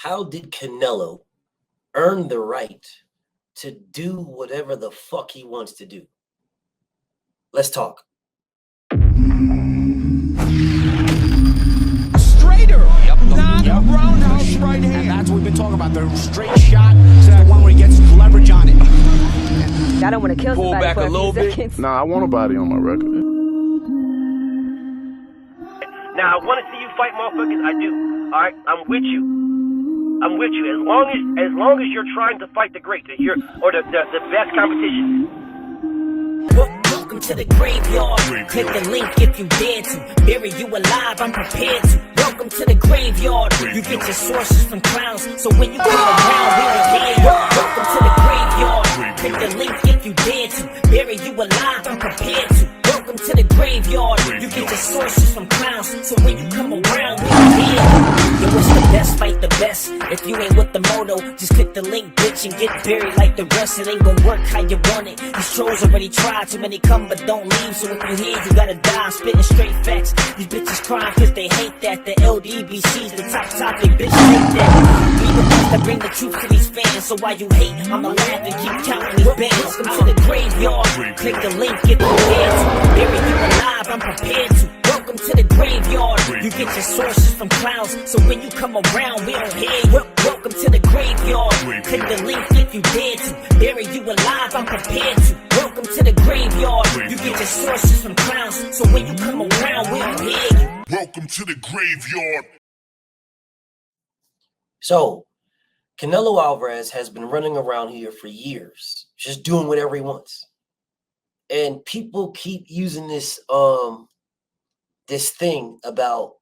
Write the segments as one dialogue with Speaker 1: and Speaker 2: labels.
Speaker 1: how did Canelo earn the right to do whatever the fuck he wants to do? Let's talk.
Speaker 2: Straighter, not roundhouse right hand.
Speaker 3: And that's what we've been talking about. The straight shot is the one where he gets leverage on it.
Speaker 4: I don't want to kill
Speaker 2: Pull
Speaker 4: somebody
Speaker 2: back
Speaker 4: for
Speaker 2: a little bit.
Speaker 4: seconds.
Speaker 5: Nah, I want a body on my record.
Speaker 1: Now, I want to see you fight motherfuckers. I do. All right, I'm with you. I'm with you. As long as you're trying to fight the great, the best competition.
Speaker 6: Welcome to the graveyard. Click the link if you dare to. Bury you alive, I'm prepared to. Welcome to the graveyard. You get your sources from clowns, so when you come around, we don't hear you. Welcome to the graveyard. Click the link if you dare to. Bury you alive, I'm prepared to. Welcome to the graveyard. You get your sources from clowns, so when you come around, we don't hear you. Yo, it's the best, fight the best. If you ain't with the moto, just click the link, bitch, and get buried like the rest. It ain't gonna work how you want it. These trolls already tried, too many come but don't leave. So if you hear, you gotta die. I'm spitting straight facts. These bitches crying cause they hate that. The LDBC's the top topic, bitch, hate that. We the ones that bring the truth to these fans. So while you hate, I'ma laugh and keep counting these bands. Welcome to the graveyard. Click the link, get prepared to. Bury you alive, I'm prepared to. Welcome to the graveyard. You get your sources from clowns, so when you come around, we don't hear you. Welcome to the graveyard. Click the link if you dare to. Bury you alive, I'm prepared to. Welcome to the graveyard. You get your sources from clowns, so when you come around, we don't hear you.
Speaker 5: Welcome to the graveyard.
Speaker 1: So, Canelo Alvarez has been running around here for years, just doing whatever he wants. And people keep using this this thing about,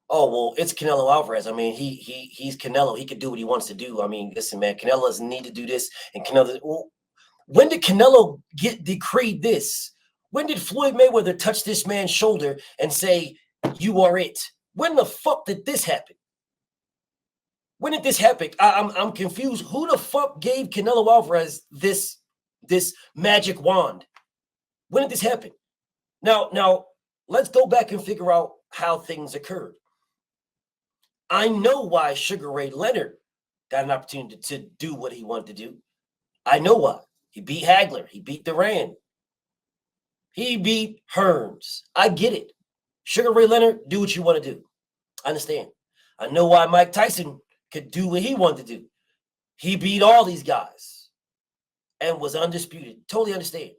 Speaker 1: oh, well, it's Canelo Alvarez. I mean, he's Canelo. He can do what he wants to do. I mean, listen, man, Canelo doesn't need to do this. And Canelo, well, when did Canelo get decreed this? When did Floyd Mayweather touch this man's shoulder and say, you are it? When the fuck did this happen? When did this happen? I'm confused. Who the fuck gave Canelo Alvarez this magic wand? When did this happen? Now, let's go back and figure out how things occurred. I know why Sugar Ray Leonard got an opportunity to do what he wanted to do. I know why. He beat Hagler. He beat Duran. He beat Hearns. I get it. Sugar Ray Leonard, do what you want to do. I understand. I know why Mike Tyson could do what he wanted to do. He beat all these guys and was undisputed. Totally understand.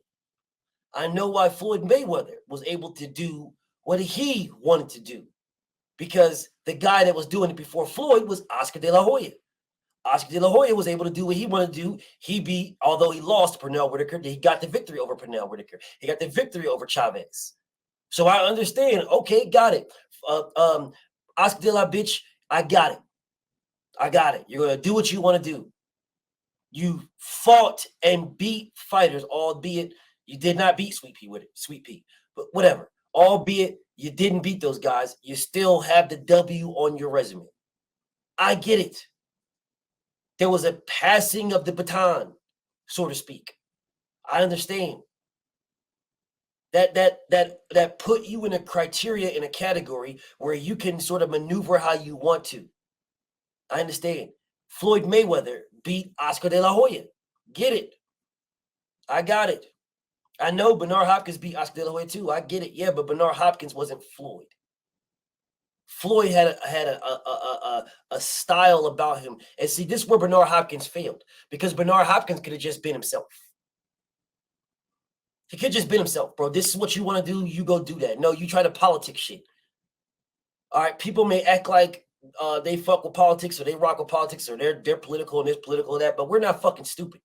Speaker 1: I know why Floyd Mayweather was able to do what he wanted to do, because the guy that was doing it before Floyd was Oscar De La Hoya. Oscar De La Hoya was able to do what he wanted to do. He beat, although he lost Pernell Whitaker, he got the victory over Pernell Whitaker. He got the victory over Chavez. So I understand. Okay, got it. Oscar De La bitch, I got it. I got it. You're going to do what you want to do. You fought and beat fighters, albeit you did not beat Sweet Pea, but whatever. Albeit you didn't beat those guys, you still have the W on your resume. I get it. There was a passing of the baton, so to speak. I understand. That put you in a criteria, in a category where you can sort of maneuver how you want to. I understand. Floyd Mayweather beat Oscar De La Hoya. Get it. I got it. I know Bernard Hopkins beat Oscar De La Hoya too. I get it. Yeah, but Bernard Hopkins wasn't Floyd. Floyd had a style about him. And see, this is where Bernard Hopkins failed, because Bernard Hopkins could have just been himself. He could have just been himself, bro. This is what you want to do. You go do that. No, you try to politics shit. All right, people may act like they fuck with politics, or they rock with politics, or they're political and this, political and that, but we're not fucking stupid.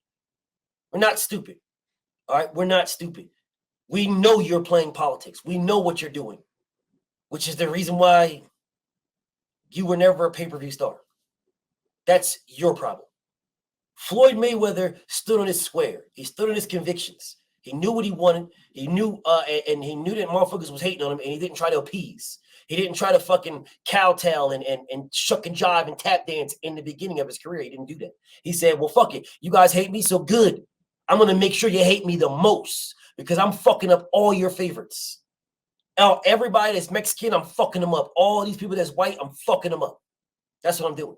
Speaker 1: We're not stupid. All right, we're not stupid. We know you're playing politics. We know what you're doing, which is the reason why you were never a pay-per-view star. That's your problem. Floyd Mayweather stood on his square. He stood on his convictions. He knew what he wanted. He knew, and he knew that motherfuckers was hating on him, and he didn't try to appease. He didn't try to fucking kowtow and shuck and jive and tap dance in the beginning of his career. He didn't do that. He said, well, fuck it. You guys hate me, so good. I'm going to make sure you hate me the most, because I'm fucking up all your favorites. Now, everybody that's Mexican, I'm fucking them up. All these people that's white, I'm fucking them up. That's what I'm doing.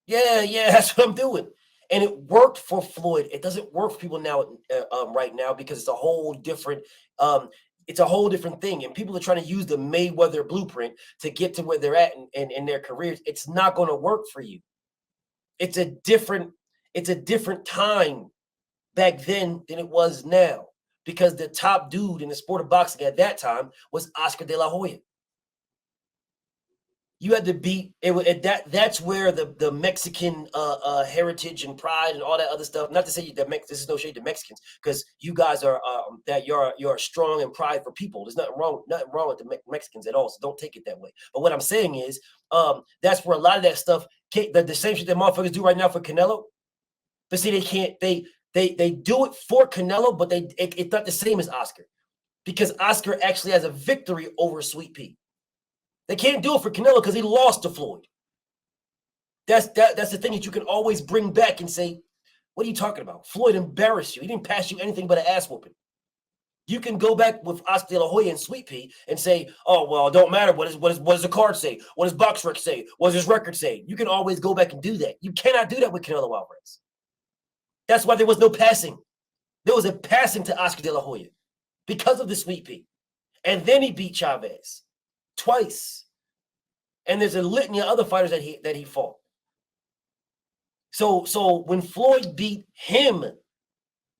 Speaker 1: Yeah, that's what I'm doing. And it worked for Floyd. It doesn't work for people now, right now, because it's a whole different, it's a whole different thing. And people are trying to use the Mayweather blueprint to get to where they're at in their careers. It's not going to work for you. It's a different time back then than it was now, because the top dude in the sport of boxing at that time was Oscar De La Hoya. You had to beat it. That's where the Mexican heritage and pride and all that other stuff. Not to say that this is no shade to Mexicans, because you guys are that you're strong and prideful people. There's nothing wrong with the Mexicans at all. So don't take it that way. But what I'm saying is, that's where a lot of that stuff, the same shit that motherfuckers do right now for Canelo. But see, they can't. They do it for Canelo, but it's not the same as Oscar, because Oscar actually has a victory over Sweet Pea. They can't do it for Canelo because he lost to Floyd. That's the thing that you can always bring back and say, what are you talking about? Floyd embarrassed you. He didn't pass you anything but an ass whooping. You can go back with Oscar De La Hoya and Sweet Pea and say, oh, well, it don't matter. What does the card say? What does BoxRec say? What does his record say? You can always go back and do that. You cannot do that with Canelo Alvarez. That's why there was no passing. There was a passing to Oscar De La Hoya because of the Sweet Pea. And then he beat Chavez twice. And there's a litany of other fighters that he fought. So when Floyd beat him,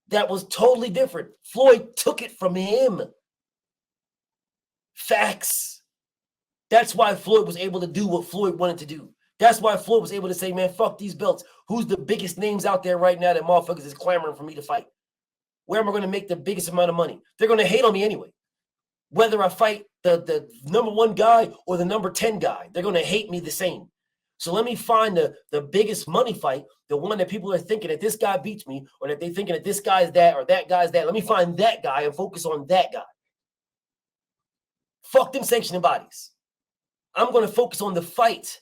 Speaker 1: that was totally different. Floyd took it from him. Facts. That's why Floyd was able to do what Floyd wanted to do. That's why Floyd was able to say, man, fuck these belts. Who's the biggest names out there right now that motherfuckers is clamoring for me to fight? Where am I going to make the biggest amount of money? They're going to hate on me anyway. Whether I fight the number 1 guy or the number 10 guy, they're going to hate me the same. So let me find the biggest money fight, the one that people are thinking that this guy beats me, or that they're thinking that this guy's that or that guy's that. Let me find that guy and focus on that guy. Fuck them sanctioning bodies. I'm going to focus on the fight.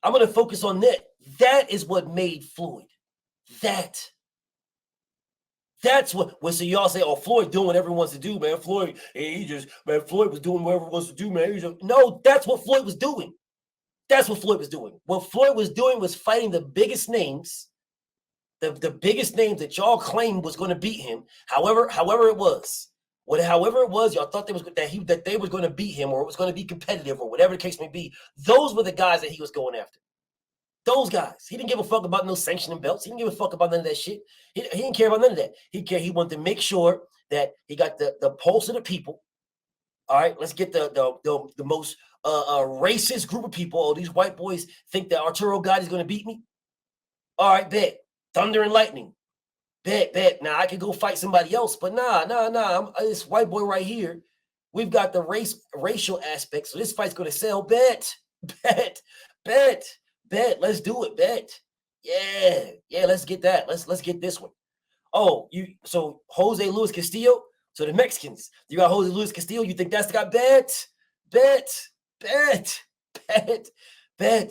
Speaker 1: I'm going to focus on that. That is what made Floyd. That's what. Well, so y'all say, "Oh, Floyd doing what everyone wants to do, man." Floyd was doing whatever he wants to do, man. No, that's what Floyd was doing. That's what Floyd was doing. What Floyd was doing was fighting the biggest names, the biggest names that y'all claimed was going to beat him. However it was, y'all thought that they was going to beat him, or it was going to be competitive, or whatever the case may be. Those were the guys that he was going after. Those guys. He didn't give a fuck about no sanctioning belts. He didn't give a fuck about none of that shit. He didn't care about none of that. He wanted to make sure that he got the pulse of the people. All right, let's get the most racist group of people. Oh, these white boys think that Arturo Gatti is going to beat me. All right, bet. Thunder and lightning. Bet. Now I could go fight somebody else, but nah. I'm this white boy right here. We've got the racial aspect, so this fight's going to sell. Bet. Let's do it. Bet. Yeah. Let's get that. Let's get this one. Oh, so Jose Luis Castillo. So the Mexicans, you got Jose Luis Castillo. You think that's the guy? Bet.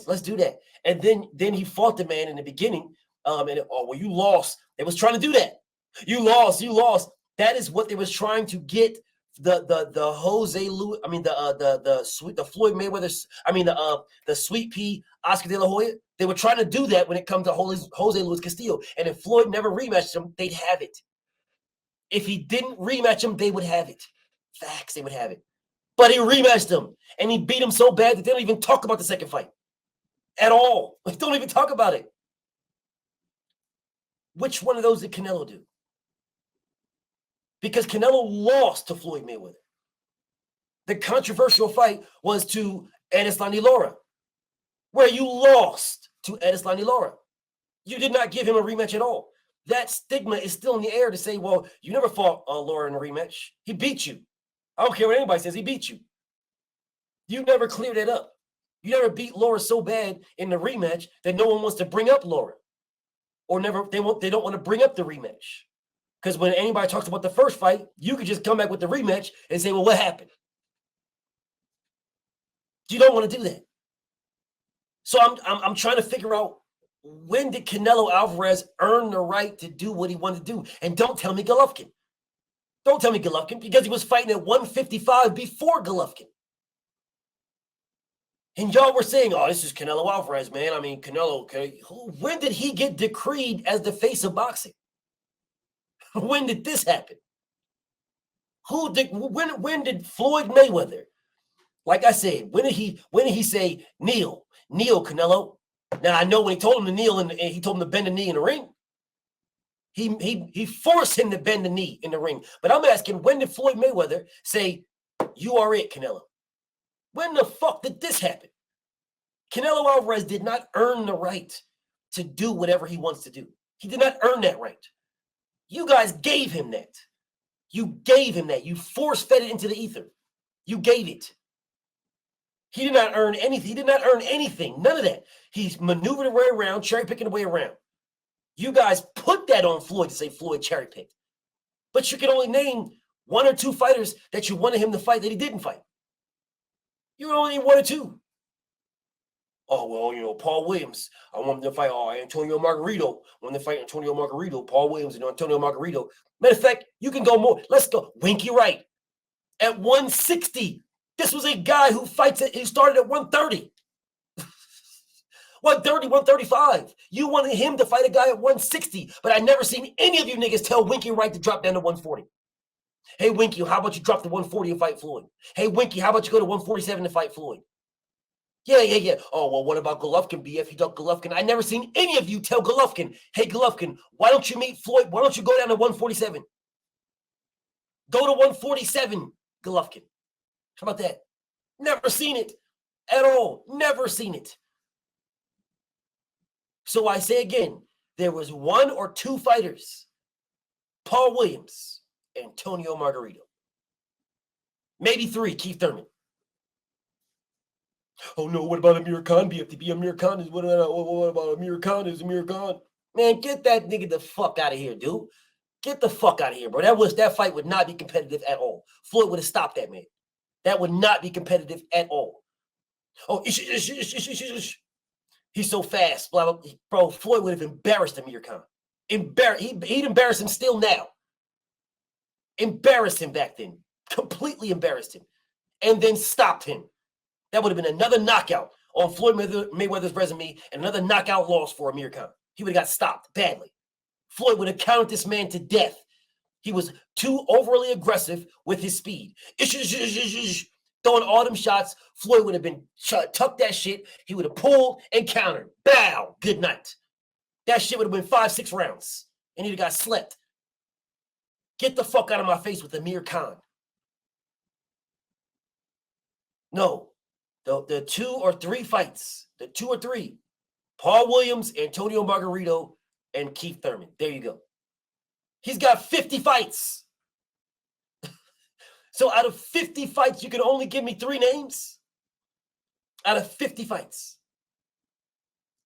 Speaker 1: Let's do that. And then he fought the man in the beginning. You lost. They was trying to do that. You lost. That is what they was trying to get the Jose Luis. I mean the Floyd Mayweather. I mean the Sweet Pea Oscar De La Hoya. They were trying to do that when it comes to Jose Luis Castillo. And if Floyd never rematched him, they'd have it. If he didn't rematch him, they would have it. Facts, they would have it. But he rematched him, and he beat him so bad that they don't even talk about the second fight at all. They don't even talk about it. Which one of those did Canelo do? Because Canelo lost to Floyd Mayweather. The controversial fight was to Erislandy Lara, where you lost to Erislandy Lara. You did not give him a rematch at all. That stigma is still in the air to say, well, you never fought Lara in a rematch. He beat you. I don't care what anybody says. He beat you. You never cleared it up. You never beat Lara so bad in the rematch that no one wants to bring up Lara, or they don't want to bring up the rematch. Because when anybody talks about the first fight, you could just come back with the rematch and say, well, what happened? You don't want to do that. So I'm trying to figure out, when did Canelo Alvarez earn the right to do what he wanted to do? And don't tell me Golovkin. Don't tell me Golovkin, because he was fighting at 155 before Golovkin. And y'all were saying, oh, this is Canelo Alvarez, man. I mean, Canelo, okay. When did he get decreed as the face of boxing? When did this happen? When did Floyd Mayweather, like I said, when did he say, kneel, Canelo? Now, I know when he told him to kneel and he told him to bend the knee in the ring, he forced him to bend the knee in the ring. But I'm asking, when did Floyd Mayweather say, you are it, Canelo? When the fuck did this happen? Canelo Alvarez did not earn the right to do whatever he wants to do. He did not earn that right. You guys gave him that. You gave him that. You force-fed it into the ether. You gave it. He did not earn anything. He did not earn anything. None of that. He's maneuvered his way around, cherry-picking the way around. You guys put that on Floyd to say Floyd cherry-picked. But you can only name one or two fighters that you wanted him to fight that he didn't fight. You only need one or two. Oh, well, Paul Williams. I want him to fight Antonio Margarito. I want him to fight Antonio Margarito, Paul Williams, and Antonio Margarito. Matter of fact, you can go more. Let's go. Winky Wright at 160. This was a guy who he started at 130. 130, 135. You wanted him to fight a guy at 160, but I never seen any of you niggas tell Winky Wright to drop down to 140. Hey, Winky, how about you drop to 140 and fight Floyd? Hey, Winky, how about you go to 147 to fight Floyd? Yeah. Oh, well, what about Golovkin, BF? He ducked Golovkin. I never seen any of you tell Golovkin, hey, Golovkin, why don't you meet Floyd? Why don't you go down to 147? Go to 147, Golovkin. How about that? Never seen it at all. Never seen it. So I say again, there was one or two fighters, Paul Williams, Antonio Margarito. Maybe three, Keith Thurman. Oh, no, what about Amir Khan? BFTB, Amir Khan is, what about Amir Khan? Is Amir Khan? Man, get that nigga the fuck out of here, dude. Get the fuck out of here, bro. That fight would not be competitive at all. Floyd would have stopped that, man. That would not be competitive at all. Oh, he's so fast, blah, blah. Bro, Floyd would have embarrassed Amir Khan. He'd embarrass him still now. Embarrassed him back then. Completely embarrassed him. And then stopped him. That would have been another knockout on Floyd Mayweather's resume and another knockout loss for Amir Khan. He would have got stopped badly. Floyd would have counted this man to death. He was too overly aggressive with his speed. Throwing all them shots, Floyd would have been tucked that shit. He would have pulled and countered. Bow. Good night. That shit would have been 5-6 rounds. And he'd have got slept. Get the fuck out of my face with Amir Khan. No. The 2 or 3 fights. The 2 or 3. Paul Williams, Antonio Margarito, and Keith Thurman. There you go. He's got 50 fights. So out of 50 fights, you can only give me 3 names? Out of 50 fights.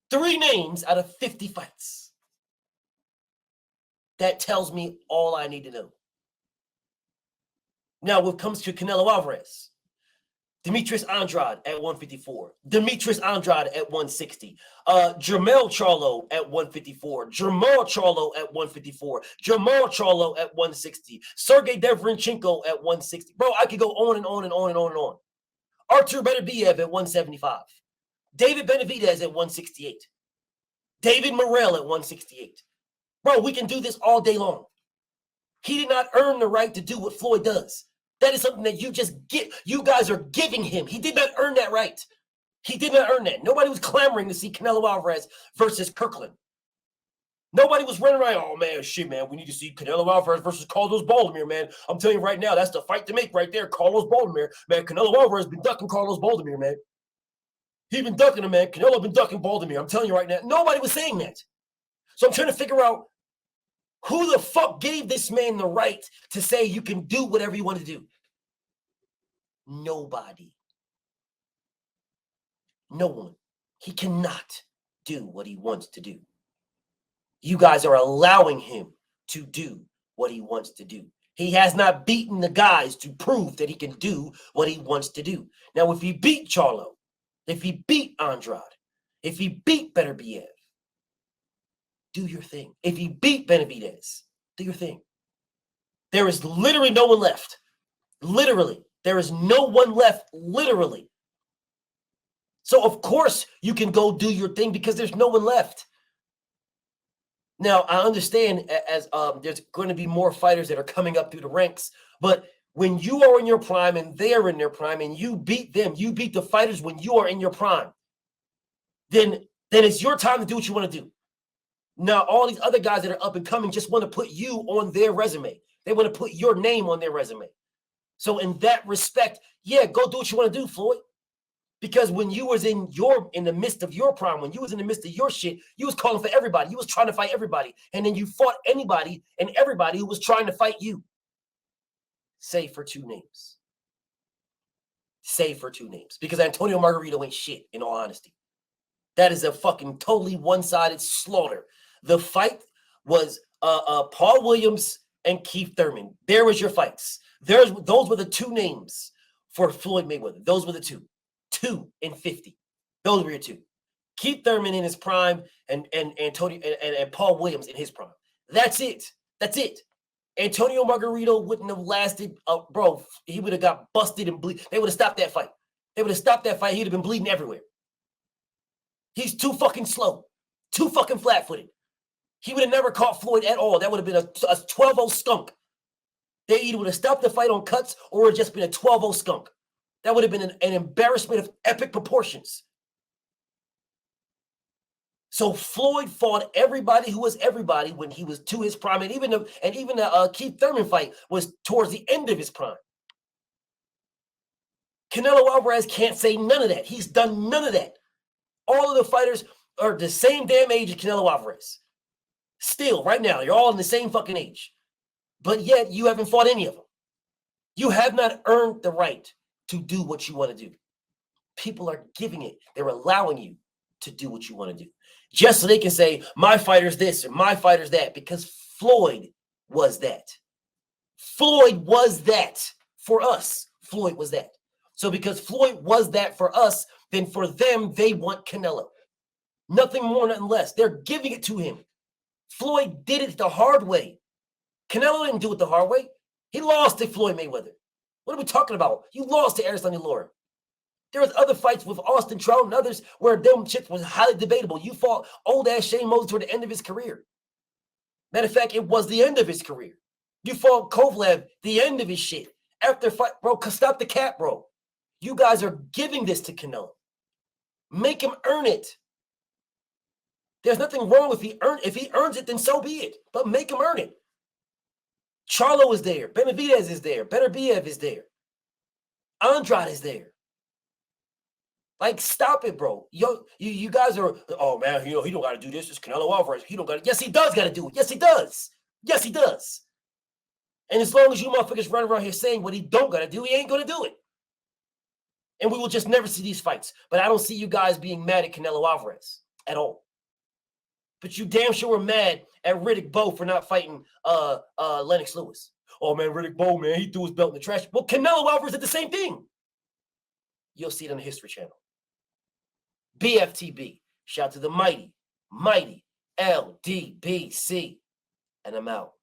Speaker 1: 3 names out of 50 fights. That tells me all I need to know. Now, when it comes to Canelo Alvarez, Demetrius Andrade at 154. Demetrius Andrade at 160. Jermell Charlo at 154. Jermall Charlo at 154. Jermall Charlo at 160. Sergey Derevyanchenko at 160. Bro, I could go on and on and on and on and on. Artur Beterbiev at 175. David Benavidez at 168. David Morrell at 168. Bro, we can do this all day long. He did not earn the right to do what Floyd does. That is something that you just get. You guys are giving him. He did not earn that right. He did not earn that. Nobody was clamoring to see Canelo Alvarez versus Kirkland. Nobody was running around, oh, man, shit, man, we need to see Canelo Alvarez versus Carlos Baldomir, man. I'm telling you right now, that's the fight to make right there, Carlos Baldomir. Man, Canelo Alvarez been ducking Carlos Baldomir, man. He been ducking him, man. Canelo been ducking Baldomir. I'm telling you right now. Nobody was saying that. So I'm trying to figure out who the fuck gave this man the right to say you can do whatever you want to do. Nobody. No one. He cannot do what he wants to do. You guys are allowing him to do what he wants to do. He has not beaten the guys to prove that he can do what he wants to do. Now, if he beat Charlo, if he beat Andrade, if he beat Beterbiev, do your thing. If he beat Benavidez, do your thing. There is literally no one left. Literally. There is no one left, literally. So of course you can go do your thing because there's no one left. Now I understand as there's going to be more fighters that are coming up through the ranks, but when you are in your prime and they're in their prime and you beat them, you beat the fighters when you are in your prime, then it's your time to do what you want to do. Now, all these other guys that are up and coming just want to put you on their resume. They want to put your name on their resume. So in that respect, yeah, go do what you want to do, Floyd. Because when you was in the midst of your prime, when you was in the midst of your shit, you was calling for everybody. You was trying to fight everybody. And then you fought anybody and everybody who was trying to fight you. Save for two names. Save for two names. Because Antonio Margarito ain't shit, in all honesty. That is a fucking totally one-sided slaughter. The fight was Paul Williams and Keith Thurman. There was your fights. Those were the two names for Floyd Mayweather. Those were the two. 2 and 50. Those were your two. Keith Thurman in his prime and Antonio and Paul Williams in his prime. That's it. That's it. Antonio Margarito wouldn't have lasted, bro. He would have got busted and bleed. They would have stopped that fight. They would have stopped that fight. He'd have been bleeding everywhere. He's too fucking slow, too fucking flat-footed. He would have never caught Floyd at all. That would have been a 12-0 skunk. They either would have stopped the fight on cuts or it would have just been a 12-0 skunk. That would have been an embarrassment of epic proportions. So Floyd fought everybody who was everybody when he was to his prime, and even the Keith Thurman fight was towards the end of his prime. Canelo Alvarez can't say none of that. He's done none of that. All of the fighters are the same damn age as Canelo Alvarez. Still, right now, you're all in the same fucking age. But yet, you haven't fought any of them. You have not earned the right to do what you want to do. People are giving it. They're allowing you to do what you want to do. Just so they can say, my fighter's this or my fighter's that, because Floyd was that. Floyd was that for us. Floyd was that. So because Floyd was that for us, then for them, they want Canelo. Nothing more, nothing less. They're giving it to him. Floyd did it the hard way. Canelo didn't do it the hard way. He lost to Floyd Mayweather. What are we talking about? You lost to Erislandy Lara. There was other fights with Austin Trout and others where them shit was highly debatable. You fought old-ass Shane Mosley toward the end of his career. Matter of fact, it was the end of his career. You fought Kovalev, the end of his shit. After fight, bro, stop the cap, bro. You guys are giving this to Canelo. Make him earn it. There's nothing wrong if he earns it, then so be it. But make him earn it. Charlo is there. Benavidez is there. Beterbiev is there. Andrade is there. Like, stop it, bro. You guys are, oh, man, he don't got to do this. It's Canelo Alvarez. He don't got to. Yes, he does got to do it. Yes, he does. Yes, he does. And as long as you motherfuckers run around here saying what he don't got to do, he ain't going to do it. And we will just never see these fights. But I don't see you guys being mad at Canelo Alvarez at all. But you damn sure were mad at Riddick Bowe for not fighting Lennox Lewis. Oh, man, Riddick Bowe, man, he threw his belt in the trash. Well, Canelo Alvarez did the same thing. You'll see it on the History Channel. BFTB. Shout out to the mighty LDBC. And I'm out.